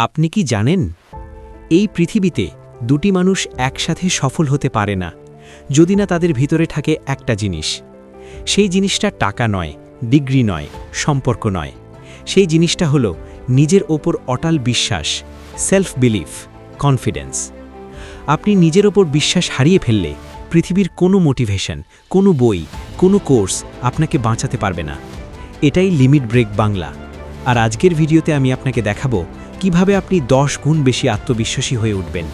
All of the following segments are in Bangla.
আপনি কি জানেন এই পৃথিবীতে দুটি মানুষ একসাথে সফল হতে পারে না যদি না তাদের ভিতরে থাকে একটা জিনিস। সেই জিনিসটা টাকা নয়, ডিগ্রি নয়, সম্পর্ক নয়। সেই জিনিসটা হলো নিজের ওপর অটল বিশ্বাস, সেলফ বিলিফ, কনফিডেন্স। আপনি নিজের ওপর বিশ্বাস হারিয়ে ফেললে পৃথিবীর কোনো মোটিভেশন, কোনো বই, কোনো কোর্স আপনাকে বাঁচাতে পারবে না। এটাই লিমিট ব্রেক বাংলা। আর আজকের ভিডিওতে আমি আপনাকে দেখাবো কিভাবে আপনি 10 গুণ বেশি আত্মবিশ্বাসী হয়ে উঠবেন,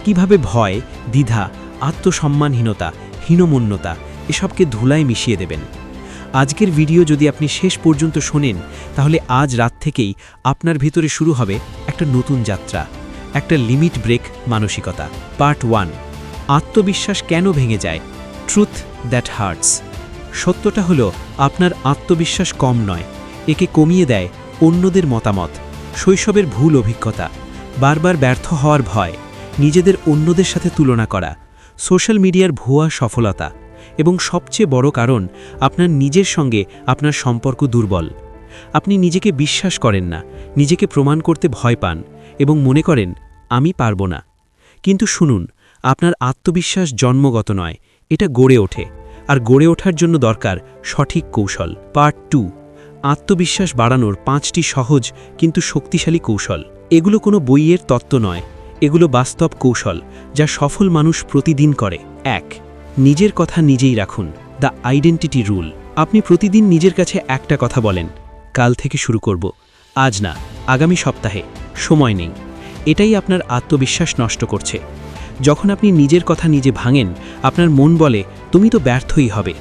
কিভাবে ভয়, দ্বিধা, আত্মসম্মানহীনতা, হীনমন্যতা এসবকে ধুলায় মিশিয়ে দেবেন। আজকের ভিডিও যদি আপনি শেষ পর্যন্ত শোনেন তাহলে আজ রাত থেকেই আপনার ভিতরে শুরু হবে একটা নতুন যাত্রা, একটা লিমিট ব্রেক মানসিকতা। পার্ট 1, আত্মবিশ্বাস কেন ভেঙে যায়? Truth that hurts. সত্যটা হলো আপনার আত্মবিশ্বাস কম নয়, একে কমিয়ে দেয় অন্যদের মতামত, শৈশবের ভুল অভিজ্ঞতা, বারবার ব্যর্থ হওয়ার ভয়, নিজেদের অন্যদের সাথে তুলনা করা, সোশ্যাল মিডিয়ার ভুয়া সফলতা এবং সবচেয়ে বড় কারণ আপনার নিজের সঙ্গে আপনার সম্পর্ক দুর্বল। আপনি নিজেকে বিশ্বাস করেন না, নিজেকে প্রমাণ করতে ভয় পান এবং মনে করেন আমি পারব না। কিন্তু শুনুন, আপনার আত্মবিশ্বাস জন্মগত নয়, এটা গড়ে ওঠে। আর গড়ে ওঠার জন্য দরকার সঠিক কৌশল। পার্ট 2, আত্মবিশ্বাস বাড়ানোর 5টি সহজ কিন্তু শক্তিশালী কৌশল। এগুলো কোনো বইয়ের তত্ত্ব নয়, এগুলো বাস্তব কৌশল যা সফল মানুষ প্রতিদিন করে। 1, নিজের কথা নিজেই রাখুন। The identity rule. আপনি প্রতিদিন নিজের কাছে একটা কথা বলেন, কাল থেকে শুরু করব, আজ না, আগামী সপ্তাহে, সময় নেই। এটাই আপনার আত্মবিশ্বাস নষ্ট করছে। যখন আপনি নিজের কথা নিজে ভাঙেন, আপনার মন বলে তুমি তো ব্যর্থই হবে।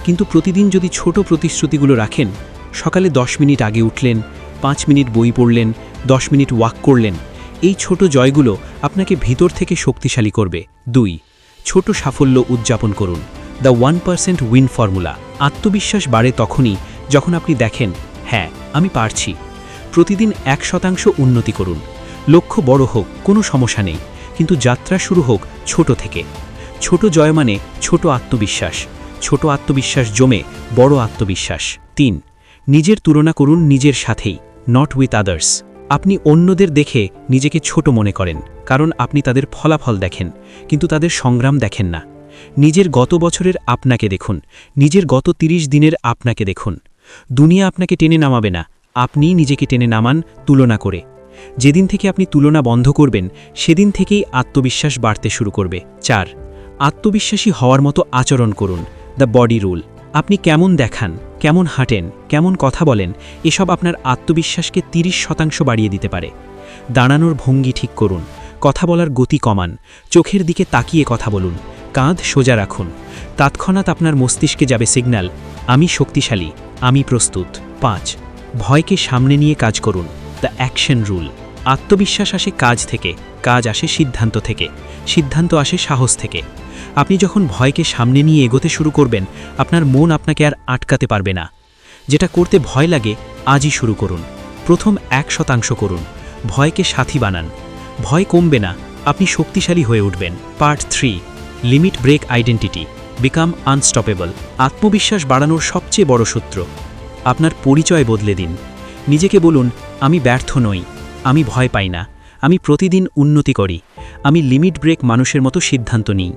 কিন্তু প্রতিদিন যদি ছোট প্রতিশ্রুতিগুলো রাখেন, সকালে 10 মিনিট আগে উঠলেন, 5 মিনিট বই পড়লেন, 10 মিনিট ওয়াক করলেন, এই ছোট জয়গুলো আপনাকে ভিতর থেকে শক্তিশালী করবে। 2, ছোট সাফল্য উদযাপন করুন। The 1% win formula. আত্মবিশ্বাস বাড়ে তখনই যখন আপনি দেখেন, হ্যাঁ আমি পারছি। প্রতিদিন 1% উন্নতি করুন। লক্ষ্য বড় হোক, কোনো সমস্যা নেই, কিন্তু যাত্রা শুরু হোক ছোট থেকে। ছোট জয় মানে ছোট আত্মবিশ্বাস, ছোট আত্মবিশ্বাস জমে বড় আত্মবিশ্বাস। 3, নিজের তুলনা করুন নিজের সাথেই, নট উইথ আদার্স। আপনি অন্যদের দেখে নিজেকে ছোট মনে করেন, কারণ আপনি তাদের ফলাফল দেখেন, কিন্তু তাদের সংগ্রাম দেখেন না। নিজের গত বছরের আপনাকে দেখুন, নিজের গত 30 দিনের আপনাকে দেখুন। দুনিয়া আপনাকে টেনে নামাবে না, আপনিই নিজেকে টেনে নামান তুলনা করে। যেদিন থেকে আপনি তুলনা বন্ধ করবেন, সেদিন থেকেই আত্মবিশ্বাস বাড়তে শুরু করবে। 4, আত্মবিশ্বাসী হওয়ার মতো আচরণ করুন। The body rule. আপনি কেমন দেখান, কেমন হাঁটেন, কেমন কথা বলেন, এসব আপনার আত্মবিশ্বাসকে 30% বাড়িয়ে দিতে পারে। দাঁড়ানোর ভঙ্গি ঠিক করুন, কথা বলার গতি কমান, চোখের দিকে তাকিয়ে কথা বলুন, কাঁধ সোজা রাখুন। তৎক্ষণাৎ আপনার মস্তিষ্কে যাবে সিগন্যাল, আমি শক্তিশালী, আমি প্রস্তুত। 5, ভয়কে সামনে নিয়ে কাজ করুন। The action rule. আত্মবিশ্বাস আসে কাজ থেকে, কাজ আসে সিদ্ধান্ত থেকে, সিদ্ধান্ত আসে সাহস থেকে। আপনি যখন ভয়কে সামনে নিয়ে এগোতে শুরু করবেন, আপনার মন আপনাকে আর আটকাতে পারবে না। যেটা করতে ভয় লাগে, আজই শুরু করুন। প্রথম 1% করুন, ভয়কে সাথী বানান। ভয় কমবে না, আপনি শক্তিশালী হয়ে উঠবেন। Part 3, limit break identity, become unstoppable. আত্মবিশ্বাস বাড়ানোর সবচেয়ে বড় সূত্র, আপনার পরিচয় বদলে দিন। নিজেকে বলুন, আমি ব্যর্থ নই, আমি ভয় পাই না, আমি প্রতিদিন উন্নতি করি, আমি লিমিট ব্রেক মানুষের মতো সিদ্ধান্ত নিই।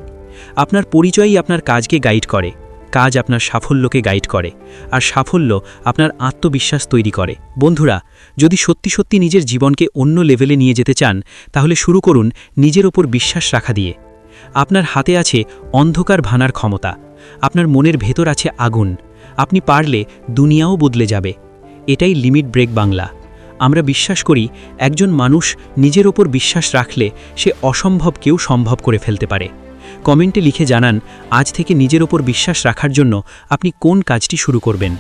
আপনার পরিচয়ই আপনার কাজকে গাইড করে, কাজ আপনার সাফল্যকে গাইড করে, আর সাফল্য আপনার আত্মবিশ্বাস তৈরি করে। বন্ধুরা, যদি সত্যি সত্যি নিজের জীবনকে অন্য লেভেলে নিয়ে যেতে চান, তাহলে শুরু করুন নিজের ওপর বিশ্বাস রাখা দিয়ে। আপনার হাতে আছে অন্ধকার ভাঙার ক্ষমতা, আপনার মনের ভেতর আছে আগুন। আপনি পারলে দুনিয়াও বদলে যাবে। এটাই লিমিট ব্রেক বাংলা। আমরা বিশ্বাস করি একজন মানুষ নিজের ওপর বিশ্বাস রাখলে সে অসম্ভবকেও সম্ভব করে ফেলতে পারে। কমেন্টে লিখে জানান আজ থেকে নিজের ওপর বিশ্বাস রাখার জন্য আপনি কোন কাজটি শুরু করবেন।